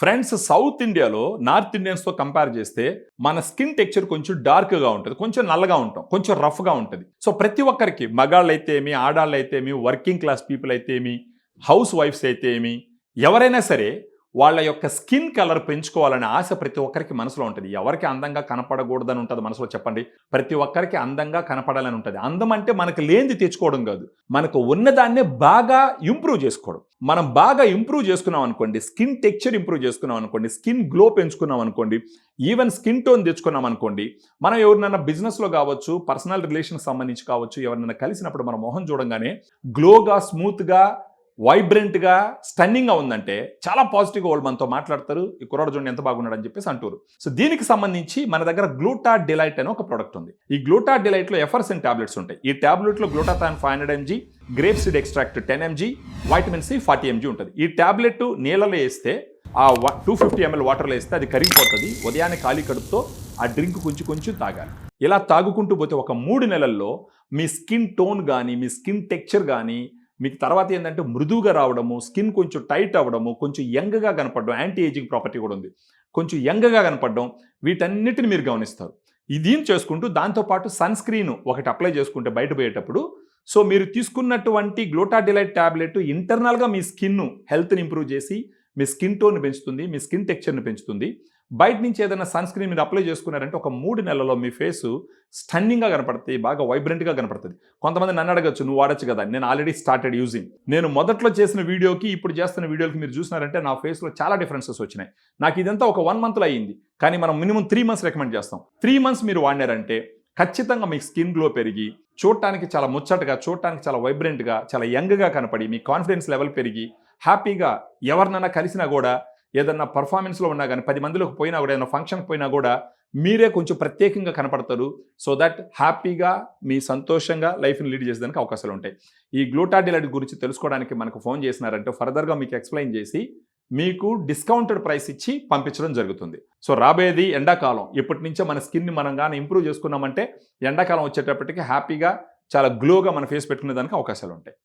Friends, south ఇండియాలో north ఇండియన్స్తో compare చేస్తే మన స్కిన్ టెక్చర్ కొంచెం డార్క్గా ఉంటుంది, కొంచెం నల్లగా ఉంటాం, కొంచెం రఫ్గా ఉంటుంది. సో ప్రతి ఒక్కరికి మగాళ్ళు అయితే ఏమి, ఆడాళ్ళు అయితే ఏమి, వర్కింగ్ క్లాస్ పీపుల్ అయితే ఏమి, హౌస్ వైఫ్స్ అయితే ఏమి, ఎవరైనా సరే వాళ్ళ యొక్క స్కిన్ కలర్ పెంచుకోవాలనే ఆశ ప్రతి ఒక్కరికి మనసులో ఉంటుంది. ఎవరికి అందంగా కనపడకూడదని ఉంటుంది మనసులో చెప్పండి? ప్రతి ఒక్కరికి అందంగా కనపడాలని ఉంటుంది. అందం అంటే మనకు లేనిది తెచ్చుకోవడం కాదు, మనకు ఉన్నదాన్నే బాగా ఇంప్రూవ్ చేసుకోవడం. మనం బాగా ఇంప్రూవ్ చేసుకున్నాం అనుకోండి, స్కిన్ టెక్చర్ ఇంప్రూవ్ చేసుకున్నాం అనుకోండి, స్కిన్ గ్లో పెంచుకున్నాం అనుకోండి, ఈవెన్ స్కిన్ టోన్ తెచ్చుకున్నాం అనుకోండి, మనం ఎవరినైనా బిజినెస్లో కావచ్చు, పర్సనల్ రిలేషన్కి సంబంధించి కావచ్చు, ఎవరినైనా కలిసినప్పుడు మన మొహం చూడంగానే గ్లోగా, స్మూత్గా, వైబ్రెంట్గా, స్టన్నింగ్గా ఉందంటే చాలా పాజిటివ్గా వాళ్ళు మనతో మాట్లాడతారు. ఈ కుర్రాడు చూడండి ఎంత బాగున్నాడు అని చెప్పేసి అంటారు. సో దీనికి సంబంధించి మన దగ్గర గ్లూటా డిలైట్ అనే ఒక ప్రోడక్ట్ ఉంది. ఈ గ్లూటా డిలైట్లో ఎఫర్సెన్ టాబ్లెట్స్ ఉంటాయి. ఈ టాబ్లెట్లో glutathione 500 mg, grape seed extract 10 mg, vitamin C 40 mg ఉంటుంది. ఈ టాబ్లెట్ నీళ్ళలో వేస్తే, ఆ 250 ml వాటర్లో వేస్తే అది కరిగిపోతుంది. ఉదయాన్నే ఖాళీ కడుపుతో ఆ డ్రింక్ కొంచెం కొంచెం తాగాలి. ఇలా తాగుకుంటూ పోతే ఒక 3 నెలల్లో మీ స్కిన్ టోన్ కానీ, మీ స్కిన్ టెక్చర్ కానీ, మీకు తర్వాత ఏంటంటే మృదువుగా రావడము, స్కిన్ కొంచెం టైట్ అవ్వడము, కొంచెం యంగ్గా కనపడడం, యాంటీ ఏజింగ్ ప్రాపర్టీ కూడా ఉంది, కొంచెం యంగ్గా కనపడడం, వీటన్నిటిని మీరు గమనిస్తారు. దీన్ని చేసుకుంటూ దాంతోపాటు సన్ స్క్రీన్ ఒకటి అప్లై చేసుకుంటే బయట పోయేటప్పుడు, సో మీరు తీసుకున్నటువంటి గ్లూటా డిలైట్ ట్యాబ్లెట్ ఇంటర్నల్గా మీ స్కిన్ హెల్త్ని ఇంప్రూవ్ చేసి మీ స్కిన్ టోన్ పెంచుతుంది, మీ స్కిన్ టెక్చర్ని పెంచుతుంది. బయట నుంచి ఏదైనా సన్ స్క్రీన్ మీరు అప్లై చేసుకున్నారంటే ఒక 3 నెలల్లో మీ ఫేసు స్టన్నింగ్గా కనపడుతుంది, బాగా వైబ్రెంట్గా కనపడుతుంది. కొంతమంది నన్ను అడగచ్చు, నువ్వు వాడచ్చు కదా. నేను ఆల్రెడీ స్టార్టెడ్ యూజింగ్. నేను మొదట్లో చేసిన వీడియోకి ఇప్పుడు చేస్తున్న వీడియోకి మీరు చూసినారంటే నా ఫేస్లో చాలా డిఫరెన్సెస్ వచ్చినాయి. నాకు ఇదంతా ఒక 1 monthలో అయ్యింది, కానీ మనం మినిమం 3 months రికమెండ్ చేస్తాం. 3 months మీరు వాడినారంటే ఖచ్చితంగా మీ స్కిన్ గ్లో పెరిగి, చూడటానికి చాలా ముచ్చటగా, చూడటానికి చాలా వైబ్రెంట్గా, చాలా యంగ్గా కనపడి, మీ కాన్ఫిడెన్స్ లెవెల్ పెరిగి, హ్యాపీగా ఎవరినైనా కలిసినా కూడా, ఏదన్నా పర్ఫార్మెన్స్లో ఉన్నా కానీ, 10 మందిలోకి పోయినా కూడా, ఏదైనా ఫంక్షన్కి పోయినా కూడా మీరే కొంచెం ప్రత్యేకంగా కనపడతారు. సో దట్ హ్యాపీగా, మీ సంతోషంగా లైఫ్ని లీడ్ చేసేదానికి అవకాశాలు ఉంటాయి. ఈ గ్లూటా డిలైట్ గురించి తెలుసుకోవడానికి మనకు ఫోన్ చేసినారంటే ఫర్దర్గా మీకు ఎక్స్ప్లెయిన్ చేసి మీకు డిస్కౌంటెడ్ ప్రైస్ ఇచ్చి పంపించడం జరుగుతుంది. సో రాబోయేది ఎండాకాలం. ఇప్పటి నుంచే మన స్కిన్ని మనం కానీ ఇంప్రూవ్ చేసుకున్నామంటే ఎండాకాలం వచ్చేటప్పటికి హ్యాపీగా, చాలా గ్లోగా మన ఫేస్ పెట్టుకునే దానికి అవకాశాలు ఉంటాయి.